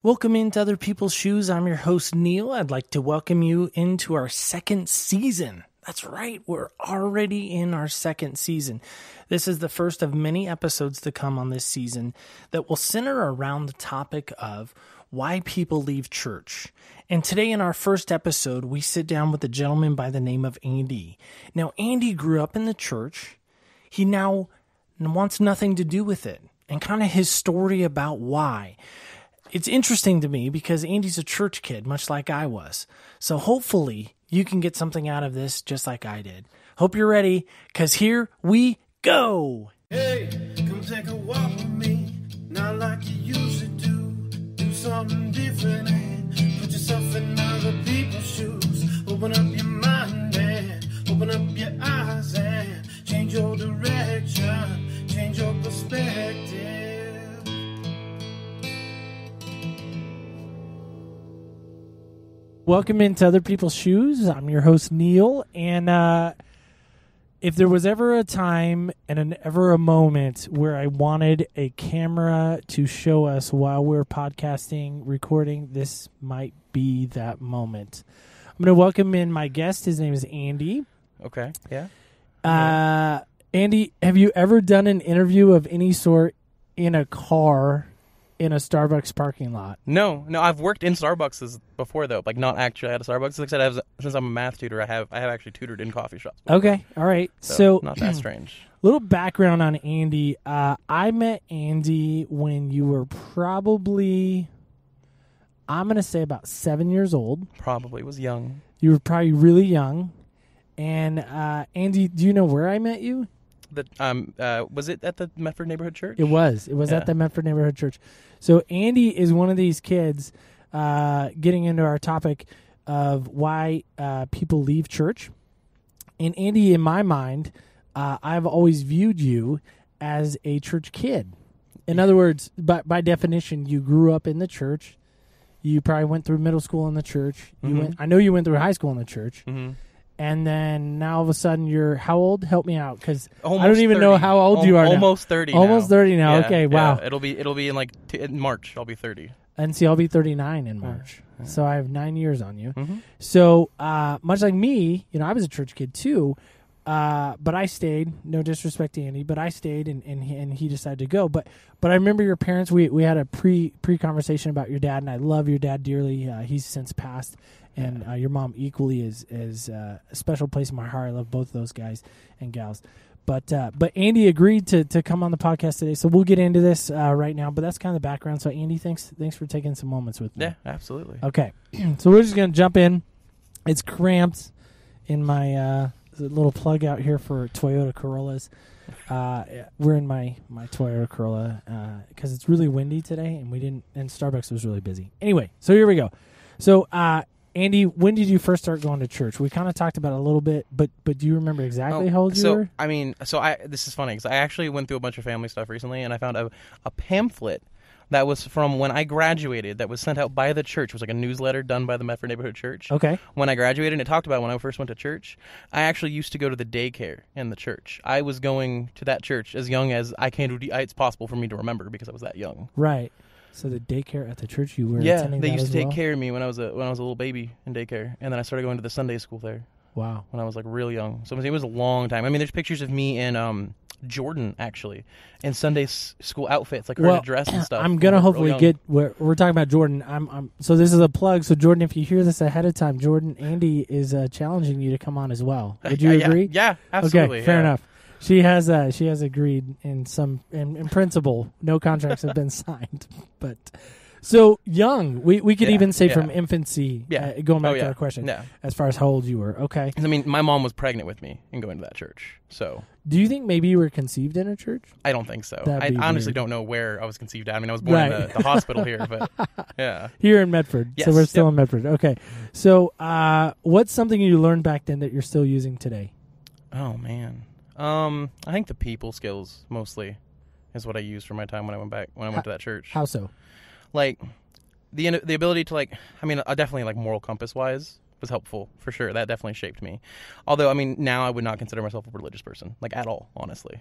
Welcome into Other People's Shoes. I'm your host, Neil. I'd like to welcome you into our second season. That's right, we're already in our second season. This is the first of many episodes to come on this season that will center around the topic of why people leave church. And today in our first episode, we sit down with a gentleman by the name of Andy. Now, Andy grew up in the church. He now wants nothing to do with it, and kind of his story about why. It's interesting to me because Andy's a church kid, much like I was. So hopefully you can get something out of this just like I did. Hope you're ready, because here we go. Hey, come take a walk with me, not like you used to do. Do something different and put yourself in other people's shoes. Open up your mind and open up your eyes and change your direction, change your perspective. Welcome into Other People's Shoes. I'm your host, Neil. And if there was ever a time and ever a moment where I wanted a camera to show us while we're podcasting, recording, this might be that moment. I'm going to welcome in my guest. His name is Andy. Okay, yeah. Andy, have you ever done an interview of any sort in a car in a Starbucks parking lot? No, I've worked in Starbucks before, though. Like, not actually at a Starbucks. Like I said, since I'm a math tutor, I have actually tutored in coffee shops before. Okay, all right. So not that strange. Little background on Andy. I met Andy when you were probably, I'm going to say about 7 years old. Probably. Was young. You were probably really young. And Andy, do you know where I met you? Was it at the Medford Neighborhood Church? It was. It was at the Medford Neighborhood Church. So Andy is one of these kids, getting into our topic of why people leave church. And Andy, in my mind, I've always viewed you as a church kid. In other words, by definition, you grew up in the church. You probably went through middle school in the church. I know you went through high school in the church. Mm-hmm. And then now all of a sudden you're how old? Help me out, because I don't even 30. know how old you are. Almost 30. Almost 30 now. Yeah, okay, wow. Yeah. It'll be in in March. I'll be 30. And see, I'll be 39 in March. Yeah. So I have 9 years on you. Mm-hmm. So much like me, I was a church kid too, but I stayed. No disrespect to Andy, but I stayed, and he decided to go. But I remember your parents. We had a pre conversation about your dad, and I love your dad dearly. He's since passed. And your mom equally is a special place in my heart. I love both those guys and gals. But Andy agreed to come on the podcast today, so we'll get into this right now. But that's kind of the background. So Andy, thanks for taking some moments with me. Yeah, absolutely. Okay, so we're just gonna jump in. It's cramped in my little plug out here for Toyota Corollas. We're in my Toyota Corolla because it's really windy today, and Starbucks was really busy. Anyway, so here we go. So Andy, when did you first start going to church? We kind of talked about it a little bit, but do you remember exactly how old you were? This is funny because I actually went through a bunch of family stuff recently, and I found a pamphlet that was from when I graduated that was sent out by the church. It was like a newsletter done by the Medford Neighborhood Church. Okay. When I graduated, and it talked about when I first went to church, I actually used to go to the daycare in the church. I was going to that church as young as it's possible for me to remember because I was that young. Right. So the daycare at the church you were attending, they used to take well? care of me when I was a little baby in daycare, and then I started going to the Sunday school there. Wow. When I was like real young, so it was a long time. I mean, there's pictures of me in Jordan actually in Sunday school outfits, like her dress and stuff. I'm gonna hopefully get we're talking about Jordan. I'm so this is a plug. So Jordan, if you hear this ahead of time, Jordan, Andy is challenging you to come on as well. Would you agree? Yeah, absolutely. Okay, fair enough. She has agreed in principle. No contracts have been signed, but so young. We could even say from infancy. Yeah, going back to our question. Yeah. As far as how old you were. Okay. I mean, my mom was pregnant with me and going to that church. So. Do you think maybe you were conceived in a church? I don't think so. I honestly don't know where I was conceived at. I mean, I was born in the hospital here, but yeah. Here in Medford. Yes, so we're still in Medford. Okay. So what's something you learned back then that you're still using today? Oh, man. I think the people skills mostly is what I used for my time when I went to that church. How so? Like the ability to definitely moral compass wise was helpful for sure. That definitely shaped me. Although, I mean, now I would not consider myself a religious person, at all, honestly.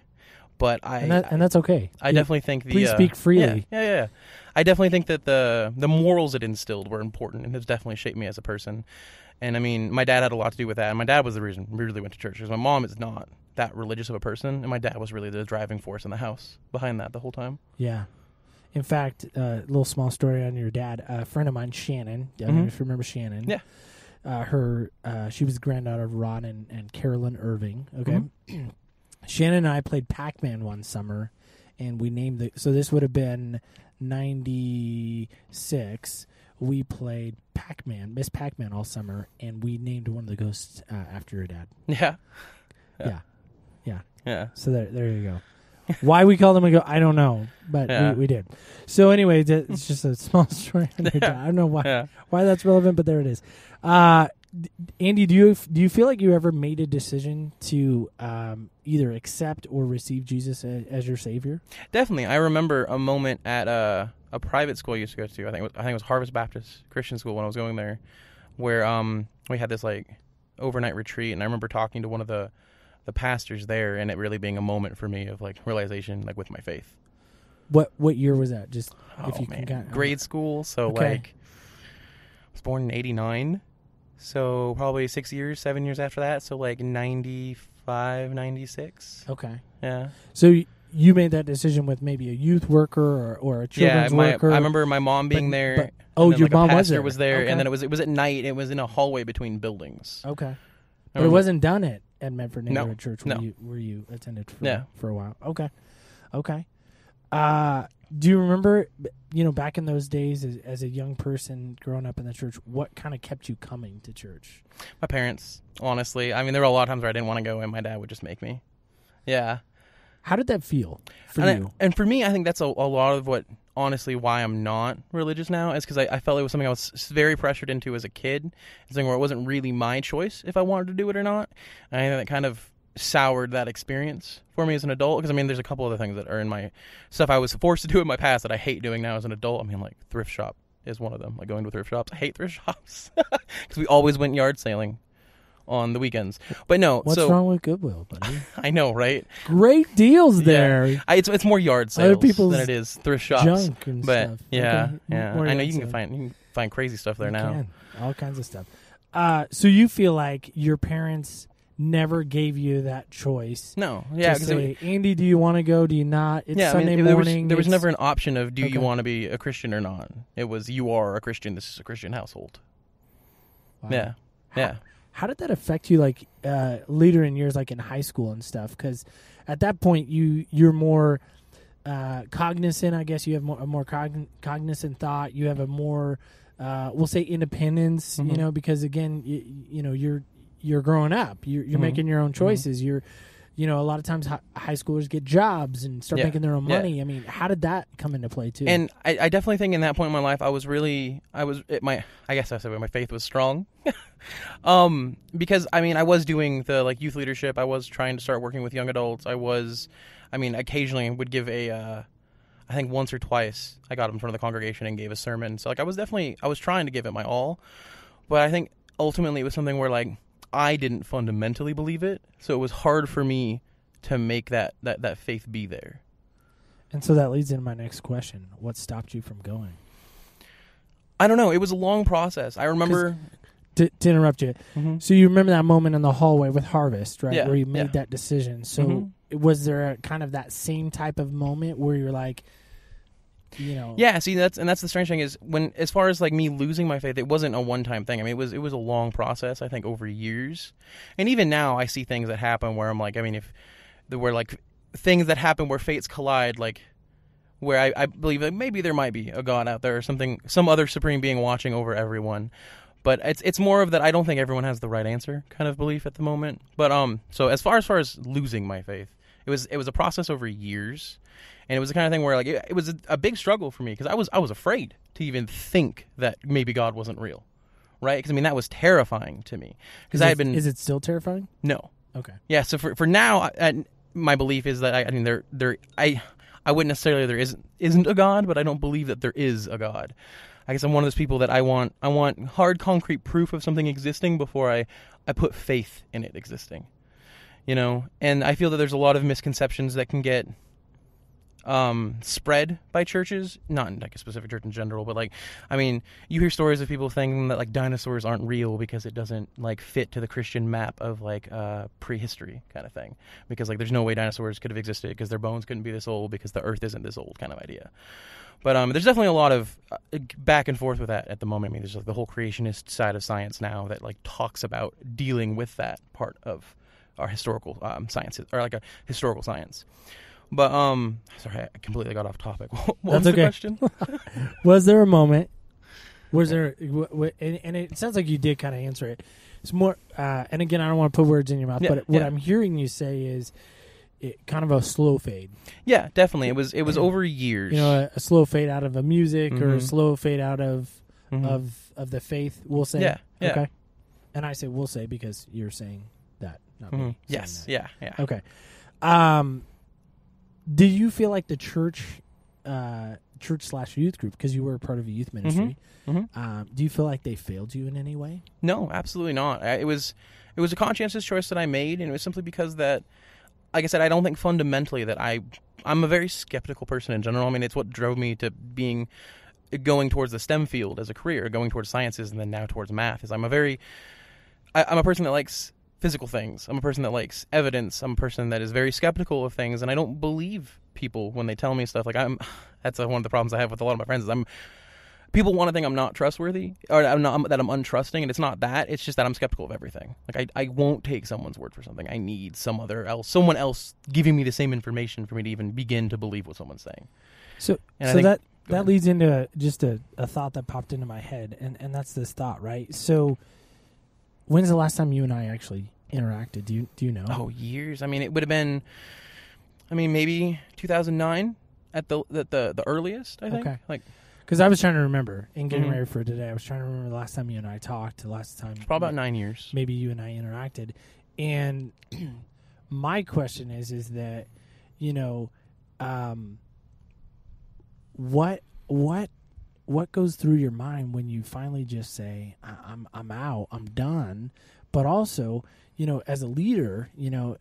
But and that's okay. I definitely think please speak freely. Yeah. I definitely think that the morals it instilled were important and has definitely shaped me as a person. And I mean, my dad had a lot to do with that. And my dad was the reason we really went to church, because my mom is not that religious of a person, and my dad was really the driving force in the house behind that the whole time. Yeah. In fact, a little small story on your dad. A friend of mine, Shannon. I don't know if you remember Shannon. Yeah. She was the granddaughter of Ron and Carolyn Irving. Okay. Shannon and I played Pac-Man one summer, and we named so this would have been 96. We played Miss Pac-Man all summer, and we named one of the ghosts after your dad. Yeah. Yeah. So there you go. Why we called him a ghost, I don't know, but we did. So anyway, it's just a small story on your dad. I don't know why that's relevant, but there it is. Andy, do you feel like you ever made a decision to either accept or receive Jesus as your Savior? Definitely. I remember a moment at a private school I used to go to. I think it was Harvest Baptist Christian School when I was going there, where we had this like overnight retreat, and I remember talking to one of the pastors there, and it really being a moment for me of like realization, like with my faith. What year was that? Just if you can grade school. So like, I was born in '89, so probably 7 years after that. So like 95, 96. Okay. Yeah. So you made that decision with maybe a youth worker or a children's worker. I remember my mom being there. Your mom was there, okay. And then it was at night. It was in a hallway between buildings. Okay. But it wasn't done at Medford Neighborhood Church where you attended for a while. Okay. Do you remember, back in those days as a young person growing up in the church, what kind of kept you coming to church? My parents, honestly. I mean, there were a lot of times where I didn't want to go, and my dad would just make me. Yeah. How did that feel for you? And for me, I think that's a lot of what, honestly, why I'm not religious now is because I felt it was something I was very pressured into as a kid. It's something where it wasn't really my choice if I wanted to do it or not. And I think that kind of soured that experience for me as an adult. Because, I mean, there's a couple other things that are in my stuff I was forced to do in my past that I hate doing now as an adult. I mean, like thrift shop is one of them. Like going to thrift shops. I hate thrift shops because we always went yard sailing on the weekends. But no. What's wrong with Goodwill, buddy? I know, right? Great deals there. Yeah. It's more yard sales than it is thrift shops. Junk and stuff. Yeah, okay. yeah. I know you can find crazy stuff there now. All kinds of stuff. So you feel like your parents never gave you that choice? No. Yeah. To say, Andy, do you want to go? Do you not? It's Sunday morning. There was never an option of do you want to be a Christian or not. It was you are a Christian. This is a Christian household. Wow. Yeah. Yeah. How did that affect you, like later in years, like in high school and stuff? Because at that point, you're more cognizant. I guess you have a more cognizant thought. You have a more, we'll say, independence. Mm-hmm. Because again, you're growing up. You're making your own choices. You're, a lot of times high schoolers get jobs and start making their own money. I mean, how did that come into play too? And I definitely think in that point in my life, I guess I said my faith was strong. Because I mean, I was doing the like youth leadership. I was trying to start working with young adults. Occasionally would give I think once or twice I got up in front of the congregation and gave a sermon. So like I was trying to give it my all, but I think ultimately it was something where like I didn't fundamentally believe it. So it was hard for me to make that faith be there. And so that leads into my next question. What stopped you from going? I don't know. It was a long process. I remember... To interrupt you. Mm-hmm. So you remember that moment in the hallway with Harvest, right? Yeah, where you made that decision. So was there a kind of that same type of moment where you're like, Yeah, see, that's the strange thing is as far as like me losing my faith, it wasn't a one-time thing. I mean, it was a long process, I think, over years. And even now I see things that happen where I'm like, I mean, if there were like things that happen where fates collide, like where I believe that maybe there might be a God out there or something, some other supreme being watching over everyone. But it's more of that I don't think everyone has the right answer kind of belief at the moment. But so as far as losing my faith, it was a process over years, and it was the kind of thing where like it was a big struggle for me because I was afraid to even think that maybe God wasn't real, right? Because I mean that was terrifying to me because I had been. Is it still terrifying? No. Okay. Yeah. So for now, my belief is that I wouldn't necessarily there isn't a God, but I don't believe that there is a God. I guess I'm one of those people that I want hard concrete proof of something existing before I put faith in it existing. you know. And I feel that there's a lot of misconceptions that can get spread by churches, not in like a specific church in general, but like, I mean, you hear stories of people thinking that like dinosaurs aren't real because it doesn't like fit to the Christian map of like prehistory kind of thing, because like there's no way dinosaurs could have existed because their bones couldn't be this old because the earth isn't this old kind of idea. But there's definitely a lot of back and forth with that at the moment. I mean, there's like the whole creationist side of science now that like talks about dealing with that part of our historical sciences, or like a historical science. But sorry, I completely got off topic. What was the question? Was there a moment? Was there? And it sounds like you did kind of answer it. It's more. And again, I don't want to put words in your mouth, but what I'm hearing you say is kind of a slow fade. Yeah, definitely. It was over years. You know, a slow fade out of a music, or a slow fade out of the faith. We'll say. Yeah. Okay. And I say we'll say because you're saying that, not me. Yes. That. Yeah. Okay. Do you feel like the church / youth group, because you were a part of a youth ministry, do you feel like they failed you in any way? No, absolutely not. It was a conscientious choice that I made, and it was simply because that, like I said, I don't think fundamentally that I'm a very skeptical person in general. I mean, it's what drove me to going towards the STEM field as a career, going towards sciences, and then now towards math. Is I'm a person that likes physical things. I'm a person that likes evidence. I'm a person that is very skeptical of things, and I don't believe people when they tell me stuff. Like that's one of the problems I have with a lot of my friends. People want to think I'm not trustworthy, or that I'm untrusting, and it's not that. It's just that I'm skeptical of everything. Like I won't take someone's word for something. I need someone else giving me the same information for me to even begin to believe what someone's saying. So that leads into just a thought that popped into my head, and that's this thought, right? So when's the last time you and I actually interacted? Do you know? Oh, years. I mean, it would have been, maybe 2009 at the earliest, I think. Okay. Because I was trying to remember, in getting ready for today, I was trying to remember the last time you and I talked, the last time. Probably about 9 years. Maybe you and I interacted. And my question is that, you know, what goes through your mind when you finally just say, I'm out, I'm done, but also, you know, as a leader, you know,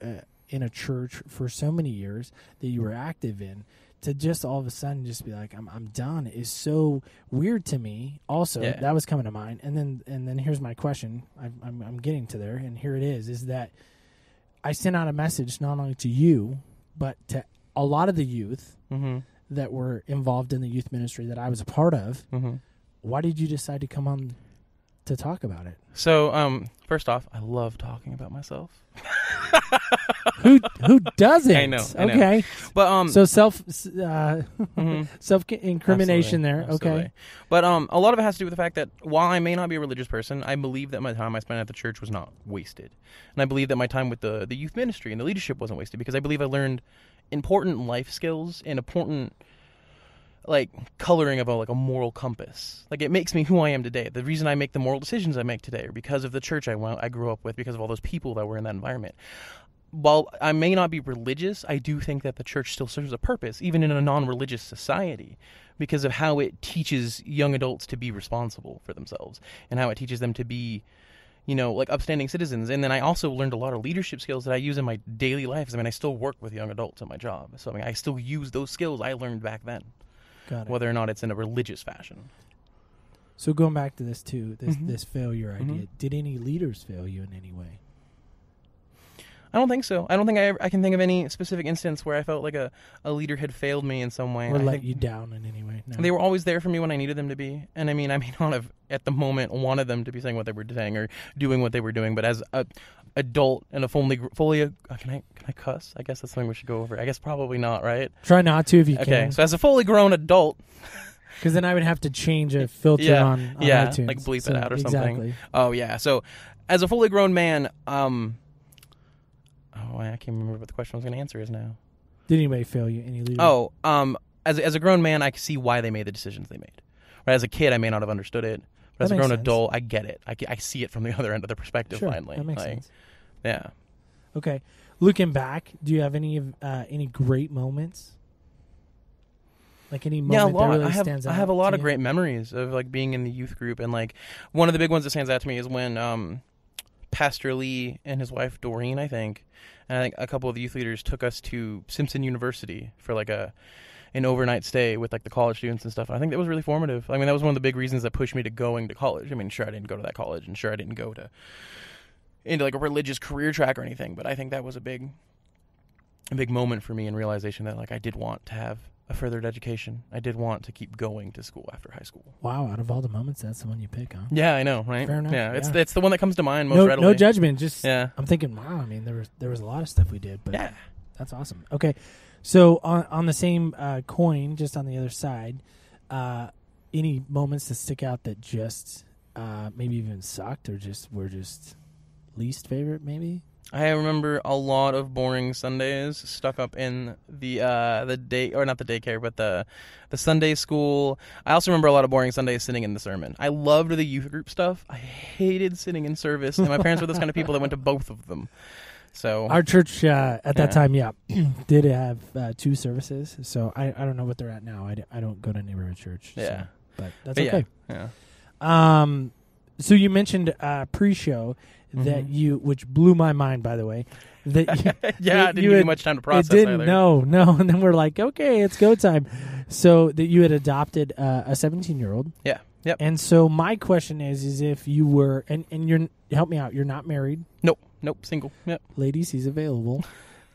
in a church for so many years that you were active in, to just all of a sudden just be like, I'm done is so weird to me. Also, that was coming to mind. And then here's my question. I'm getting to there, and here it is that I sent out a message not only to you, but to a lot of the youth that were involved in the youth ministry that I was a part of. Why did you decide to come on to talk about it? So, first off, I love talking about myself. Who doesn't? I know. Okay, but so self incrimination there. Absolutely. Okay, but a lot of it has to do with the fact that while I may not be a religious person, I believe that my time I spent at the church was not wasted, and I believe that my time with the youth ministry and the leadership wasn't wasted, because I believe I learned important life skills and important like coloring of a moral compass. Like, it makes me who I am today. The reason I make the moral decisions I make today are because of the church I grew up with, because of all those people that were in that environment. While I may not be religious, I do think that the church still serves a purpose, even in a non-religious society, because of how it teaches young adults to be responsible for themselves, and how it teaches them to be, you know, like upstanding citizens. And then I also learned a lot of leadership skills that I use in my daily life. I mean, I still work with young adults at my job, so I mean, I still use those skills I learned back then. Got it. Whether or not it's in a religious fashion. So going back to this too, this failure idea, did any leaders fail you in any way? I don't think so. I don't think I can think of any specific instance where I felt like a leader had failed me in some way. Or let you down in any way? No. They were always there for me when I needed them to be. And I mean, I may not have at the moment wanted them to be saying what they were saying or doing what they were doing, but as a adult and a fully can I cuss? I guess that's something we should go over. I guess probably not, right? Try not to if you can. Okay, so as a fully grown adult, because then I would have to change a filter on iTunes. Like bleep it out or something. Exactly. Oh yeah. So as a fully grown man, I can't remember what the question I was going to answer is now. Did anybody fail you? Any leader? As a grown man, I can see why they made the decisions they made. Right? As a kid, I may not have understood it, but as a grown adult, I get it. I see it from the other end of the perspective. Sure, finally, that makes sense. Yeah. Okay. Looking back, do you have any great moments? Like any moment that really stands out? I have a lot of great memories of like being in the youth group, and like one of the big ones that stands out to me is when Pastor Lee and his wife Doreen, I think, and I think a couple of the youth leaders took us to Simpson University for like an overnight stay with like the college students and stuff. I think that was really formative. I mean, that was one of the big reasons that pushed me to going to college. I mean, sure, I didn't go to that college, and sure, I didn't go into like a religious career track or anything, but I think that was a big moment for me in realization that like I did want to have a furthered education. I did want to keep going to school after high school. Wow, out of all the moments, that's the one you pick, huh? Yeah, I know, right? Fair enough. Yeah, it's the one that comes to mind most readily. No judgment. Just yeah. I'm thinking, wow. I mean, there was a lot of stuff we did, but yeah, that's awesome. Okay, so on the same coin, just on the other side, any moments that stick out that just maybe even sucked or were just least favorite, maybe? I remember a lot of boring Sundays stuck up in the day, or not the daycare, but the Sunday school. I also remember a lot of boring Sundays sitting in the sermon. I loved the youth group stuff. I hated sitting in service, and my parents were those kind of people that went to both of them. So our church at that time, did have 2 services. So I don't know what they're at now. I don't go to neighborhood church. Yeah, so, but that's okay. Yeah. So you mentioned pre-show. That which blew my mind, by the way. That didn't give you much time to process. It didn't. Either. No. And then we're like, okay, it's go time. So that you had adopted a 17-year-old. Yeah. Yep. And so my question is if you were, and you're, help me out, you're not married. Nope, single. Yep. Ladies, he's available.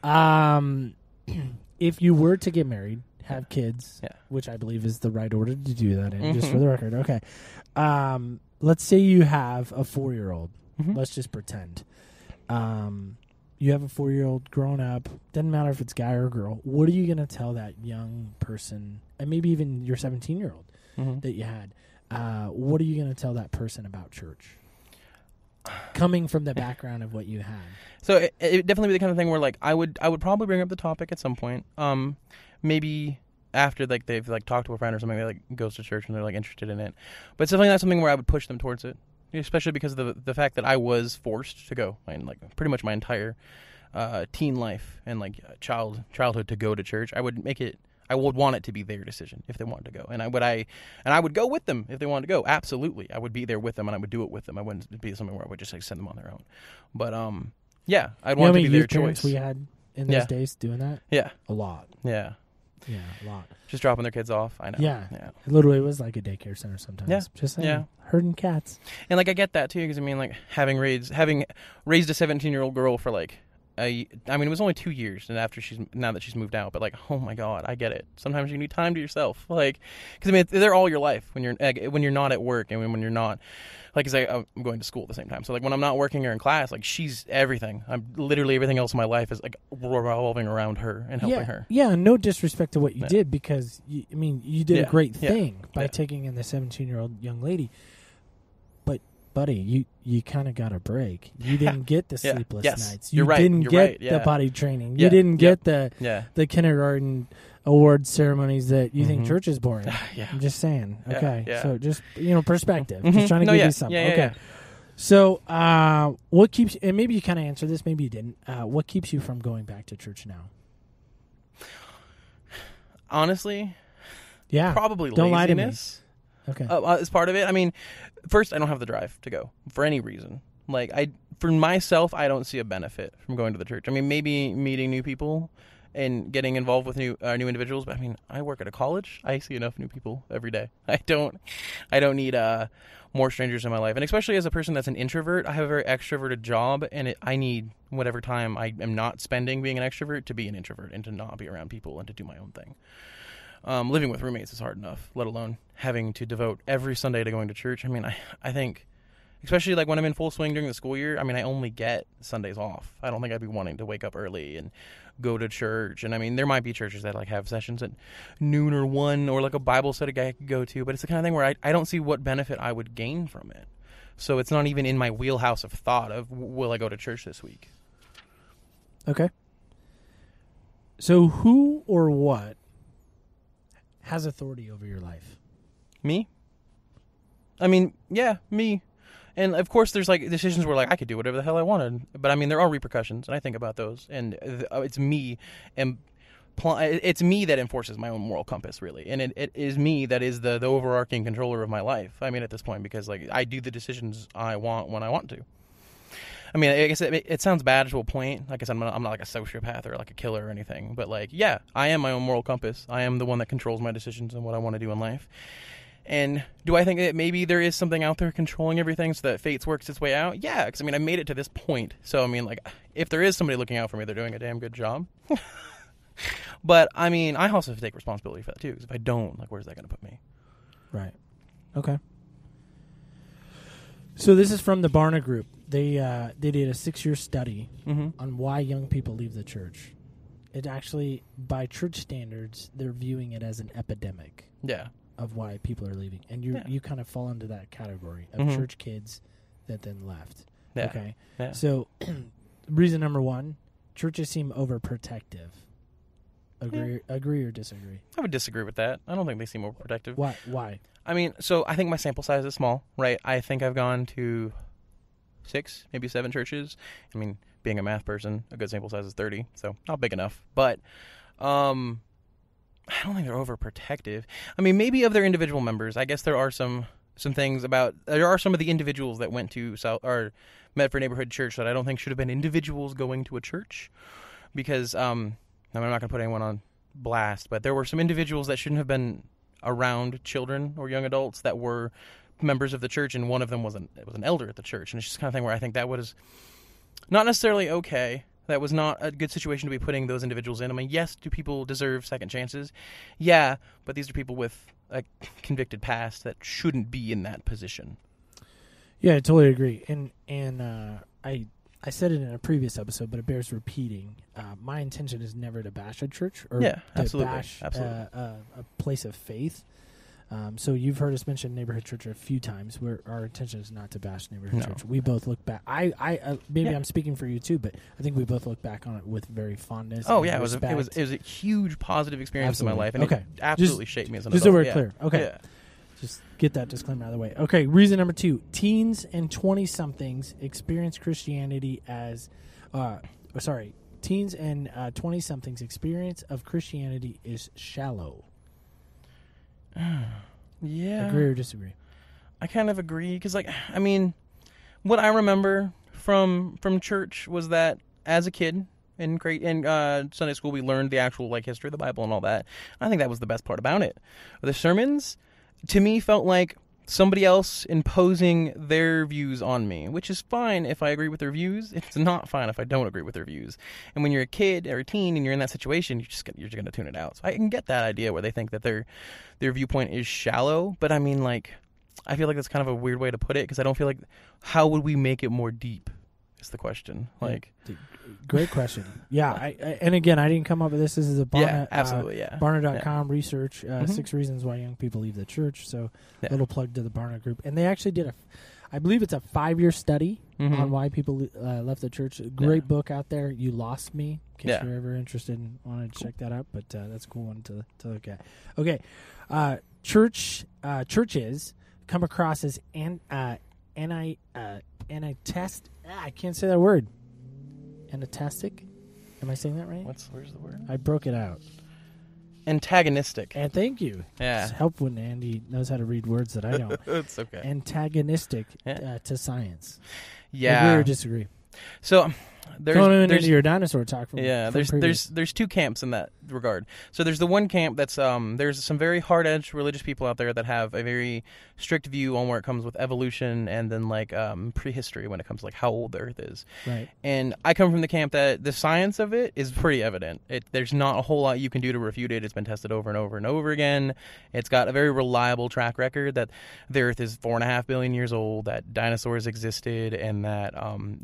If you were to get married, have kids, which I believe is the right order to do that in, just for the record. Okay. Let's say you have a 4-year-old. Let's just pretend. You have a 4-year-old grown up. Doesn't matter if it's guy or girl. What are you going to tell that young person, and maybe even your 17-year-old that you had? What are you going to tell that person about church? Coming from the background of what you had. So it definitely be the kind of thing where like I would probably bring up the topic at some point. Maybe after like they've like talked to a friend or something that like goes to church and they're like interested in it. But it's definitely not something where I would push them towards it. Especially because of the fact that I was forced to go, and like pretty much my entire teen life and like childhood to go to church. I would want it to be their decision if they wanted to go, and I would go with them if they wanted to go. Absolutely, I would be there with them, and I would do it with them. I wouldn't be something where I would just like send them on their own. But I'd want it to be their choice. We had in those days doing that. Yeah, a lot. Yeah. Yeah, a lot. Just dropping their kids off. I know. Yeah. Literally, it was like a daycare center sometimes. Yeah. Just saying, herding cats. And like I get that too, because I mean, like having raised a 17-year-old girl for like it was only 2 years, and now that she's moved out, but like, oh my God, I get it. Sometimes you need time to yourself, like, because I mean, they're all your life when you're not at work, and when you're not. Like, because I'm going to school at the same time. So, like, when I'm not working or in class, like, she's everything. I'm literally everything else in my life is, like, revolving around her and helping her. Yeah, no disrespect to what you did, because, you did a great thing by taking in the 17-year-old young lady. But, buddy, you kind of got a break. You didn't get the sleepless nights. You didn't get the potty training. You didn't get the kindergarten award ceremonies that you think church is boring. I'm just saying. Okay. So just, perspective. Just trying to give you something. Okay. So what keeps, and maybe you kind of answered this, maybe you didn't. What keeps you from going back to church now? Honestly, probably don't laziness. Lie to me. Okay. As part of it. I mean, first, I don't have the drive to go for any reason. Like, for myself, I don't see a benefit from going to the church. I mean, maybe meeting new people and getting involved with new individuals, but I mean, I work at a college. I see enough new people every day. I don't need more strangers in my life, and especially as a person that's an introvert, I have a very extroverted job, and I need whatever time I am not spending being an extrovert to be an introvert and to not be around people and to do my own thing. Living with roommates is hard enough, let alone having to devote every Sunday to going to church. I mean, I think, especially like when I'm in full swing during the school year, I mean, I only get Sundays off. I don't think I'd be wanting to wake up early and go to church. And I mean, there might be churches that like have sessions at noon or 1 or like a Bible study I could go to, but it's the kind of thing where I don't see what benefit I would gain from it. So it's not even in my wheelhouse of thought of, will I go to church this week? Okay. So who or what has authority over your life? Me? I mean, yeah, me. And of course, there's like decisions where like I could do whatever the hell I wanted, but I mean there are repercussions, and I think about those. And it's me, and it's me that enforces my own moral compass, really. And it is me that is the overarching controller of my life. I mean, at this point, because like I do the decisions I want when I want to. I mean, I guess it sounds bad to a point. Like I said, I'm not like a sociopath or like a killer or anything. But like, yeah, I am my own moral compass. I am the one that controls my decisions and what I want to do in life. And do I think that maybe there is something out there controlling everything so that fate works its way out? Yeah, because I mean, I made it to this point. So I mean, like, if there is somebody looking out for me, they're doing a damn good job. But I mean, I also have to take responsibility for that too. Because if I don't, like, where's that going to put me? Right. Okay. So this is from the Barna Group. They did a 6-year study on why young people leave the church. It actually, by church standards, they're viewing it as an epidemic. Yeah. Of why people are leaving, and you kind of fall into that category of church kids that then left. Yeah. Okay. Yeah. So, reason number 1, churches seem overprotective. Agree or disagree? I would disagree with that. I don't think they seem overprotective. Why? I mean, so I think my sample size is small, right? I think I've gone to 6, maybe 7 churches. I mean, being a math person, a good sample size is 30, so not big enough. But I don't think they're overprotective. I mean, maybe of their individual members. I guess there are some things about... There are some of the individuals that went to Medford Neighborhood Church that I don't think should have been individuals going to a church. Because, I'm not going to put anyone on blast, but there were some individuals that shouldn't have been around children or young adults that were members of the church, and one of them was an elder at the church. And it's just kind of thing where I think that was not necessarily okay. That was not a good situation to be putting those individuals in. I mean, yes, do people deserve second chances? Yeah, but these are people with a convicted past that shouldn't be in that position. Yeah, I totally agree. And I said it in a previous episode, but it bears repeating. My intention is never to bash a church or to bash a place of faith. So you've heard us mention Neighborhood Church a few times. Where our intention is not to bash Neighborhood Church. We both look back. I'm speaking for you too, but I think we both look back on it with very fondness. Oh yeah, it was a huge positive experience in my life, and it absolutely shaped me as an adult. Just so we're clear. Okay, just get that disclaimer out of the way. Okay, reason number 2: teens and 20-somethings experience Christianity as, teens and 20-somethings experience of Christianity is shallow. Yeah. Agree or disagree? I kind of agree because, like, I mean, what I remember from church was that as a kid in Sunday school, we learned the actual like history of the Bible and all that. I think that was the best part about it. The sermons, to me, felt like somebody else imposing their views on me, which is fine if I agree with their views. It's not fine if I don't agree with their views. And when you're a kid or a teen and you're in that situation, you're just going to tune it out. So I can get that idea where they think that their viewpoint is shallow. But I mean, like, I feel like that's kind of a weird way to put it because I don't feel like, how would we make it more deep is the question. Like, great question. Yeah. And again, I didn't come up with this. This is a Barna, Barna.com research, 6 reasons why young people leave the church. So little plug to the Barna Group. And they actually did I believe it's a 5-year study on why people left the church. Great book out there. You Lost Me, in case you're ever interested and want to check that out. But that's a cool one to look at. Okay. Churches come across as I can't say that word. Antagonistic? Am I saying that right? Where's the word? I broke it out. Antagonistic. And thank you. Yeah. It's helpful when Andy knows how to read words that I don't. It's okay. Antagonistic to science. Yeah. Agree or disagree? So there's into your dinosaur talk from there's 2 camps in that regard. So there's the one camp that's there's some very hard-edged religious people out there that have a very strict view on where it comes with evolution and then like prehistory when it comes to like how old the Earth is. Right. And I come from the camp that the science of it is pretty evident. There's not a whole lot you can do to refute it. It's been tested over and over and over again. It's got a very reliable track record that the Earth is 4.5 billion years old, that dinosaurs existed, and that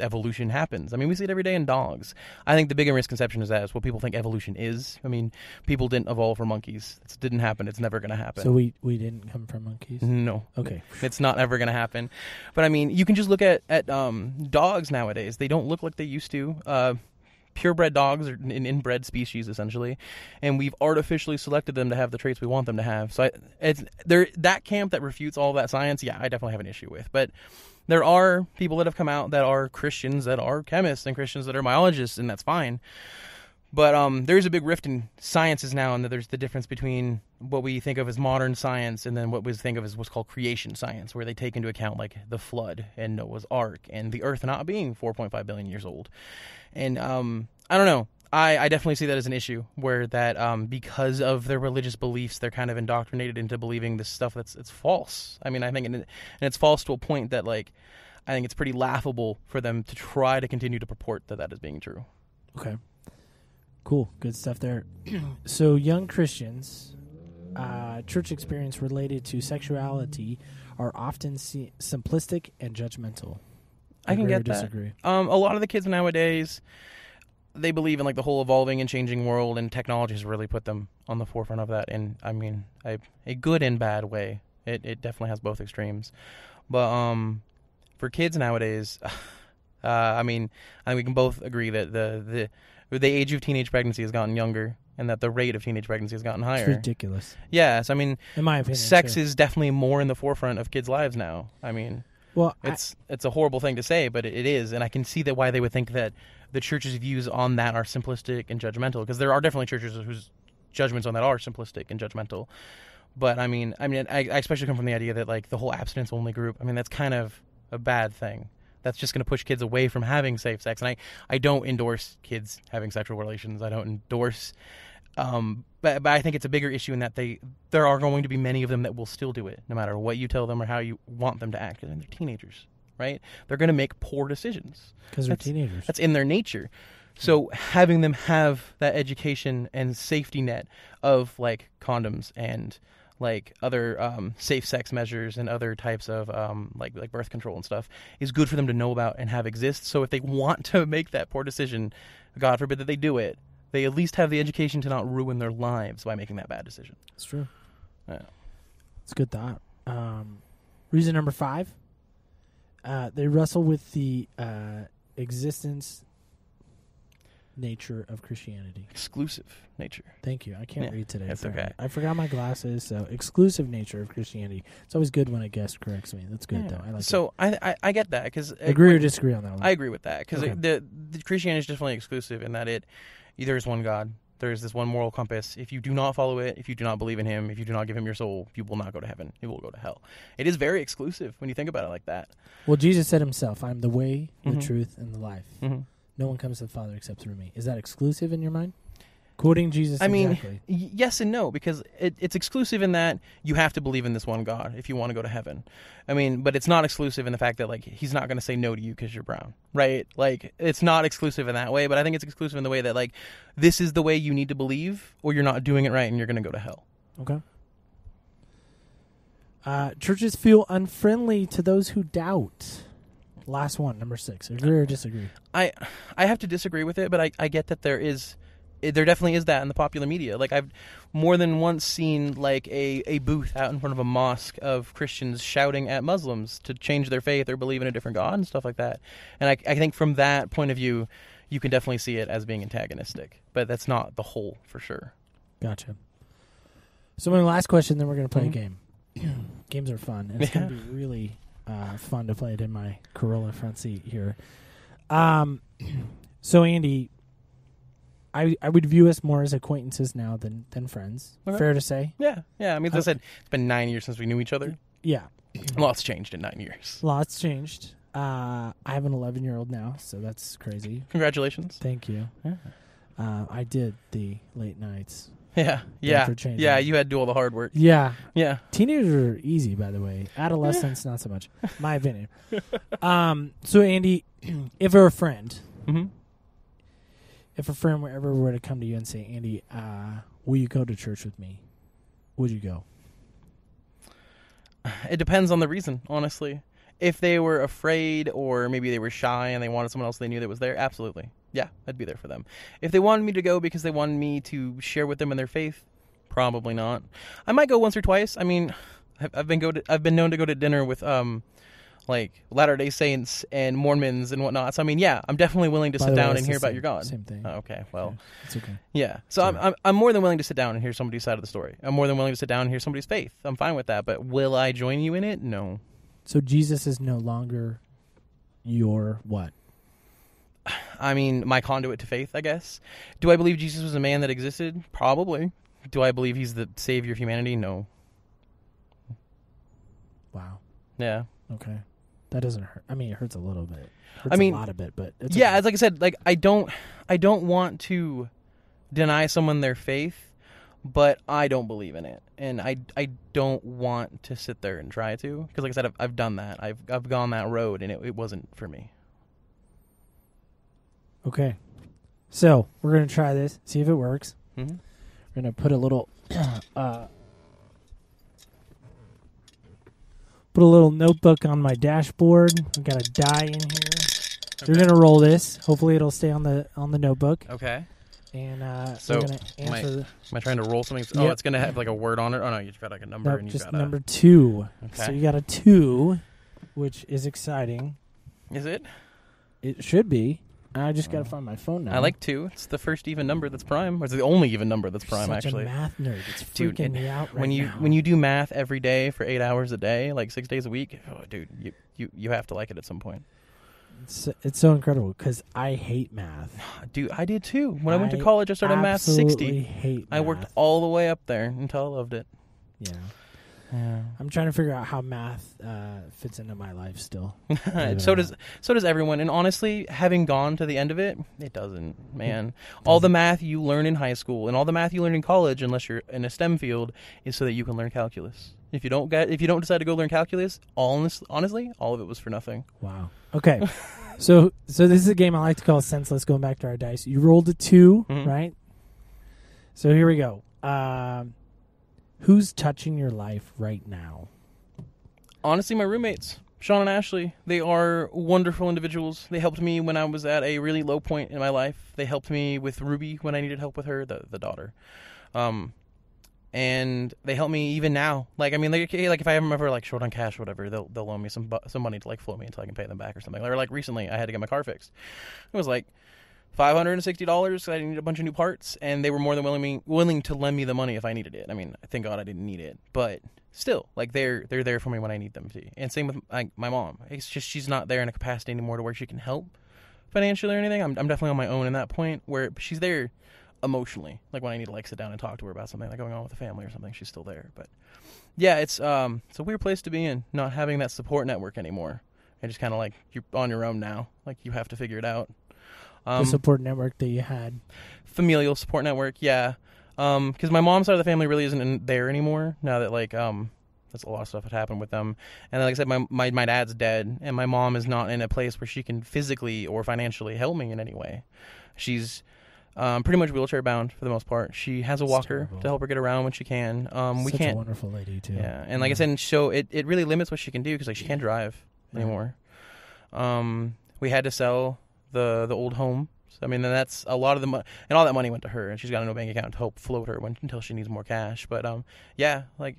evolution happens. I mean, we see it every day in dogs. I think the bigger misconception is that it's what people think evolution is. I mean, people didn't evolve from monkeys. It didn't happen. It's never going to happen. So we didn't come from monkeys? No. Okay. It's not ever going to happen. But I mean, you can just look at dogs nowadays. They don't look like they used to. Purebred dogs are an inbred species, essentially, and we've artificially selected them to have the traits we want them to have. So that camp that refutes all that science, yeah, I definitely have an issue with. But there are people that have come out that are Christians, that are chemists, and Christians that are biologists, and that's fine. But there's a big rift in sciences now, and that there's the difference between what we think of as modern science and then what we think of as what's called creation science, where they take into account like the flood and Noah's Ark and the Earth not being 4.5 billion years old. And I don't know. I definitely see that as an issue, where that because of their religious beliefs, they're kind of indoctrinated into believing this stuff it's false. I mean, I think, and it's false to a point that, like, I think it's pretty laughable for them to try to continue to purport that is being true. Okay. Cool. Good stuff there. So young Christians, church experience related to sexuality are often simplistic and judgmental. I can get that. Disagree? A lot of the kids nowadays, they believe in like the whole evolving and changing world, and technology has really put them on the forefront of that. And I mean, a good and bad way. It definitely has both extremes. But for kids nowadays, I mean, I think we can both agree that the age of teenage pregnancy has gotten younger, and that the rate of teenage pregnancy has gotten higher. It's ridiculous. Yes, I mean, in my opinion, sex is definitely more in the forefront of kids' lives now. I mean, well, it's a horrible thing to say, but it is, and I can see that why they would think that the church's views on that are simplistic and judgmental, because there are definitely churches whose judgments on that are simplistic and judgmental. But I especially come from the idea that like the whole abstinence only group, I mean, that's kind of a bad thing. That's just going to push kids away from having safe sex. And I don't endorse kids having sexual relations. I don't endorse, but I think it's a bigger issue in that there are going to be many of them that will still do it, no matter what you tell them or how you want them to act. And they're teenagers, right? They're going to make poor decisions. Because they're teenagers. That's in their nature. So having them have that education and safety net of like condoms and like other safe sex measures and other types of like birth control and stuff is good for them to know about and have exist. So if they want to make that poor decision, God forbid that they do it, they at least have the education to not ruin their lives by making that bad decision. It's true. Yeah. It's a good thought. Reason number 5, they wrestle with the existence nature of Christianity. Exclusive nature. Thank you. I can't read today. That's okay. I forgot my glasses, so exclusive nature of Christianity. It's always good when a guest corrects me. That's good, though. I like it. I get that. Cause agree or disagree on that one? I agree with that, because the Christianity is definitely exclusive in that there is one God. There is this one moral compass. If you do not follow it, if you do not believe in him, if you do not give him your soul, you will not go to heaven. You will go to hell. It is very exclusive when you think about it like that. Well, Jesus said himself, I am the way, the truth, and the life. Mm-hmm. No one comes to the Father except through me. Is that exclusive in your mind? Quoting Jesus exactly. Yes and no, because it's exclusive in that you have to believe in this one God if you want to go to heaven. I mean, but it's not exclusive in the fact that like he's not going to say no to you because you're brown, right? Like it's not exclusive in that way, but I think it's exclusive in the way that like this is the way you need to believe, or you're not doing it right and you're going to go to hell. Okay. Churches feel unfriendly to those who doubt. Last one, number 6. Agree or disagree? I have to disagree with it, but I get that there definitely is that in the popular media. Like I've more than once seen like a booth out in front of a mosque of Christians shouting at Muslims to change their faith or believe in a different God and stuff like that. And I think from that point of view, you can definitely see it as being antagonistic, but that's not the whole for sure. Gotcha. So my last question, then we're going to play a game. Games are fun, and it's going to be really fun to play it in my Corolla front seat here. So Andy, I would view us more as acquaintances now than friends. Okay. Fair to say? Yeah. I mean, as I said, it's been 9 years since we knew each other. Yeah. Lots changed in 9 years. Lots changed. I have an 11-year-old now, so that's crazy. Congratulations. Thank you. Yeah. I did the late nights. Yeah. You had to do all the hard work. Yeah. Teenagers are easy, by the way. Adolescents, not so much. My opinion. So Andy, if a friend ever were to come to you and say, Andy, will you go to church with me? Would you go? It depends on the reason, honestly. If they were afraid or maybe they were shy and they wanted someone else they knew that was there, absolutely. Yeah, I'd be there for them. If they wanted me to go because they wanted me to share with them in their faith, probably not. I might go once or twice. I mean, I've been known to go to dinner with like Latter-day Saints and Mormons and whatnot. So I mean, yeah, I'm definitely willing to sit down and hear about your God. Same thing. Oh, okay, well, it's okay. Yeah, so I'm more than willing to sit down and hear somebody's side of the story. I'm more than willing to sit down and hear somebody's faith. I'm fine with that. But will I join you in it? No. So Jesus is no longer your what? I mean, my conduit to faith, I guess. Do I believe Jesus was a man that existed? Probably. Do I believe he's the savior of humanity? No. Wow. Yeah. Okay. That doesn't hurt. I mean, it hurts a little bit. I mean, a lot of it, but it's yeah, okay. like I said, like I don't want to deny someone their faith, but I don't believe in it, and I don't want to sit there and try to, because like I said, I've done that. I've gone that road, and it wasn't for me. Okay. So we're gonna try this, see if it works. Mm-hmm. We're gonna put a little notebook on my dashboard. I got a die in here. So we're gonna roll this. Hopefully, it'll stay on the notebook. Okay. And so we're gonna answer. Am I trying to roll something? Oh, Yep. It's gonna have like a word on it. Oh no, you've got like a number, Nope, and you've just got number 2. Okay. So you got a 2, which is exciting. Is it? It should be. I just got to find my phone now. I like 2. It's the first even number that's prime. Or it's the only even number that's prime, Such actually. a math nerd. It's Dude, freaking me out right when you now. when you do math every day for 8 hours a day, like 6 days a week, oh, dude, you have to like it at some point. It's so incredible because I hate math. Dude, I did too. When I went to college, I started math 60. Absolutely hate math. I worked all the way up there until I loved it. Yeah. Yeah. I'm trying to figure out how math fits into my life still. So does everyone. And honestly, having gone to the end of it, it doesn't, man. All the math you learn in high school and all the math you learn in college, unless you're in a STEM field, is so that you can learn calculus. If you don't decide to go learn calculus, honestly, all of it was for nothing. Wow. Okay. so this is a game I like to call senseless, going back to our dice. You rolled a 2, right? So here we go. Who's touching your life right now? Honestly, my roommates, Sean and Ashley, they are wonderful individuals. They helped me when I was at a really low point in my life. They helped me with Ruby when I needed help with her, the daughter. And they help me even now. Like, I mean, like if I ever like short on cash or whatever, they'll loan me some money to like float me until I can pay them back or something. Or like recently, I had to get my car fixed. It was like $560 because I needed a bunch of new parts, and they were more than willing to lend me the money if I needed it. I mean, thank God I didn't need it, but still, like they're there for me when I need them to. And same with my mom. It's just she's not there in a capacity anymore to where she can help financially or anything. I'm definitely on my own in that point where she's there emotionally. Like when I need to like sit down and talk to her about something like going on with the family or something, she's still there. But yeah, it's a weird place to be in, not having that support network anymore. And just kind of like you're on your own now. Like you have to figure it out. The support network that you had. Familial support network, yeah. Because my mom's side of the family really isn't there anymore now that like that's a lot of stuff that happened with them. And like I said, my dad's dead, and my mom is not in a place where she can physically or financially help me in any way. She's pretty much wheelchair bound for the most part. She has a walker to help her get around when she can. We Such can't. A wonderful lady too. Yeah, and like I said, so it really limits what she can do because like she can't drive anymore. We had to sell the old home. So, I mean, that's a lot of the money, and all that money went to her, and she's got no bank account to help float her until she needs more cash. But yeah, like,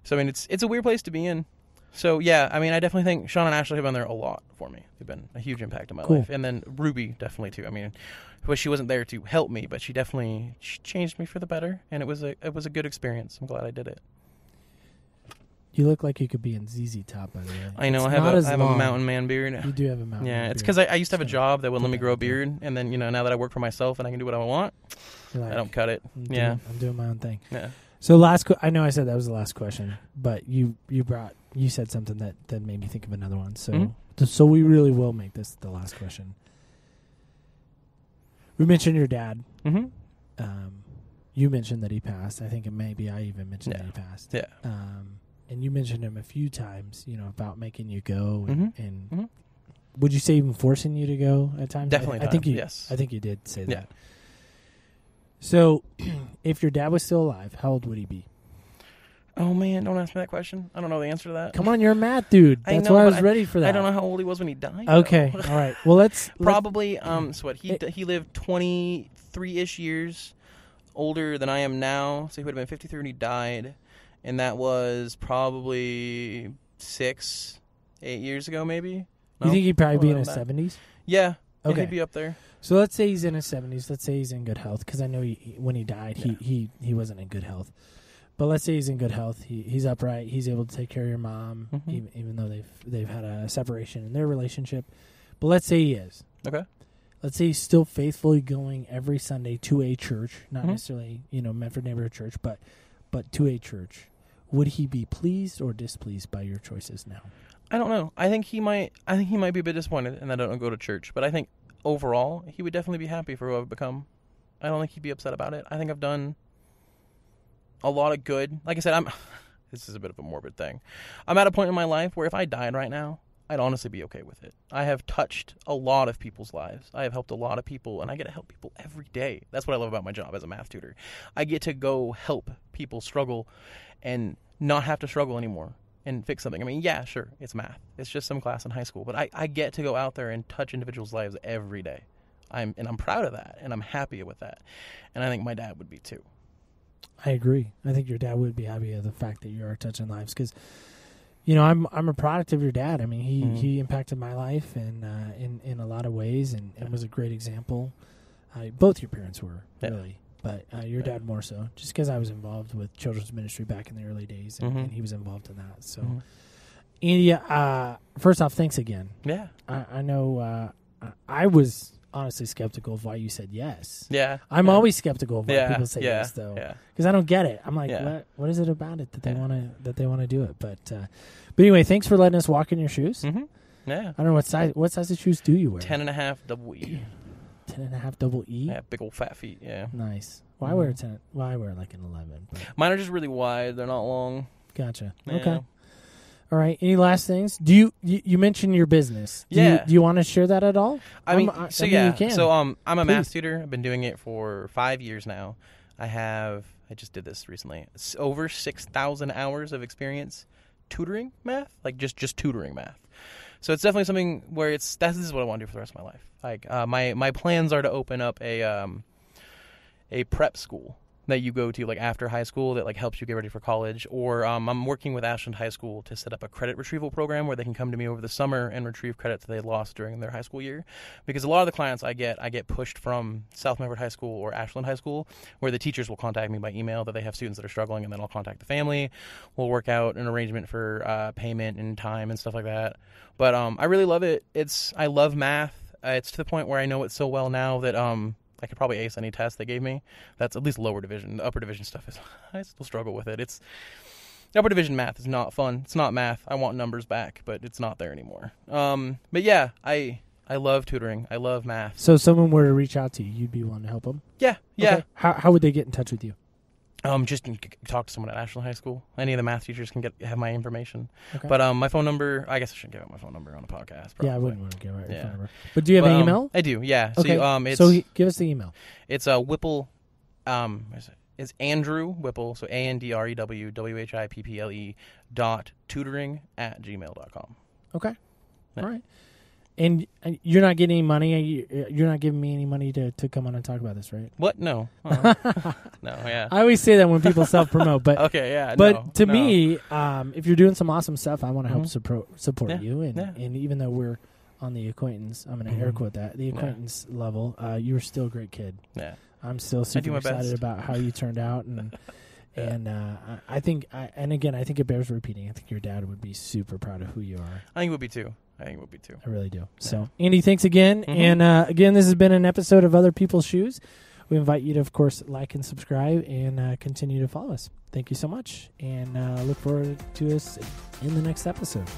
so I mean, it's a weird place to be in. So yeah, I mean, I definitely think Sean and Ashley have been there a lot for me. They've been a huge impact in my life, and then Ruby definitely too. I mean, well, she wasn't there to help me, but she changed me for the better, and it was a good experience. I'm glad I did it. You look like you could be in ZZ Top, by the way. I know. I have a mountain man beard. You do have a mountain man beard. It's because I used to have a job that wouldn't let me grow a beard. And then, now that I work for myself and I can do what I want, I don't cut it. I'm doing my own thing. Yeah. So I know I said that was the last question, but you said something that made me think of another one. So so we really will make this the last question. We mentioned your dad. Mm-hmm. You mentioned that he passed. I think maybe I even mentioned that he passed. Yeah. And you mentioned him a few times, about making you go, and would you say even forcing you to go at times? Definitely. I think yes. I think you did say that. Yeah. So, if your dad was still alive, how old would he be? Oh man, don't ask me that question. I don't know the answer to that. Come on, you're a math dude. That's why I was ready for that. I don't know how old he was when he died. Okay, all right. Well, let's probably. So what? He lived 23-ish years older than I am now. So he would have been 53 when he died. And that was probably 6-8 years ago, maybe. No? You think he'd probably be in his 70s? Yeah. Okay. He'd be up there. So let's say he's in his 70s. Let's say he's in good health, because I know when he died, he wasn't in good health. But let's say he's in good health. He's upright. He's able to take care of your mom, even though they've had a separation in their relationship. But let's say he is. Okay. let's say he's still faithfully going every Sunday to a church, not necessarily, Medford Neighborhood Church, but to a church, would he be pleased or displeased by your choices now? I don't know. I think he might be a bit disappointed in that I don't go to church, but I think overall he would definitely be happy for who I've become. I don't think he'd be upset about it. I think I've done a lot of good. Like I said, this is a bit of a morbid thing. I'm at a point in my life where if I died right now, I'd honestly be okay with it. I have touched a lot of people's lives. I have helped a lot of people, and I get to help people every day. That's what I love about my job as a math tutor. I get to go help people struggle and not have to struggle anymore and fix something. I mean, yeah, sure, it's math. It's just some class in high school, but I get to go out there and touch individuals' lives every day. I'm proud of that, and I'm happy with that. And I think my dad would be too. I agree. I think your dad would be happy of the fact that you are touching lives because, I'm a product of your dad. I mean, he impacted my life and in a lot of ways and was a great example. Both your parents were, really, but your dad more so, just because I was involved with children's ministry back in the early days and he was involved in that. So, Andy, first off, thanks again. Yeah. I know I was honestly skeptical of why you said yes. Yeah. I'm always skeptical of why people say yes, though. Yeah. Because I don't get it. I'm like, what is it about it that they want to do it? But anyway, thanks for letting us walk in your shoes. Mm-hmm. Yeah. I don't know what size of shoes do you wear? 10.5 double E. 10.5 double E? Yeah, big old fat feet, yeah. Nice. Well, I wear 10. Well, I wear like an 11. But. Mine are just really wide. They're not long. Gotcha. Yeah. Okay. All right. Any last things? Do you mentioned your business? Do you want to share that at all? You can. So I'm a math tutor. I've been doing it for 5 years now. I just did this recently. It's over 6,000 hours of experience tutoring math, like just tutoring math. So it's definitely something where this is what I want to do for the rest of my life. Like my plans are to open up a prep school that you go to like after high school that like helps you get ready for college, or I'm working with Ashland High School to set up a credit retrieval program where they can come to me over the summer and retrieve credits that they lost during their high school year, because a lot of the clients I get pushed from South Medford High School or Ashland High School, where the teachers will contact me by email that they have students that are struggling, and then I'll contact the family. We'll work out an arrangement for payment and time and stuff like that. But I really love it. I love math. It's to the point where I know it so well now that I could probably ace any test they gave me. That's at least lower division. The upper division stuff I still struggle with it. Upper division math is not fun. It's not math. I want numbers back, but it's not there anymore. But yeah, I love tutoring. I love math. So if someone were to reach out to you, you'd be willing to help them? Yeah. Okay. How would they get in touch with you? Just talk to someone at Ashland High School. Any of the math teachers can have my information. Okay. But my phone number, I guess I shouldn't give out my phone number on a podcast. Probably. Yeah, I wouldn't want to give out your phone number. But do you have an email? I do, yeah. Okay. So give us the email. It's Whipple. It's Andrew Whipple. So AndrewWhipple.tutoring@gmail.com. Okay. Yeah. All right. And you're not getting any money. You're not giving me any money to come on and talk about this, right? What? No. No. Yeah. I always say that when people self-promote, but okay, yeah. But to me, if you're doing some awesome stuff, I want to help support you. And even though we're on the acquaintance, I'm going to air quote that, the acquaintance level, you're still a great kid. Yeah. I'm still super excited about how you turned out, and I think, and again, I think it bears repeating. I think your dad would be super proud of who you are. I think it would be too. I really do. So, Andy, thanks again. And again, this has been an episode of Other People's Shoes. We invite you to, of course, like and subscribe and continue to follow us. Thank you so much. And look forward to us in the next episode.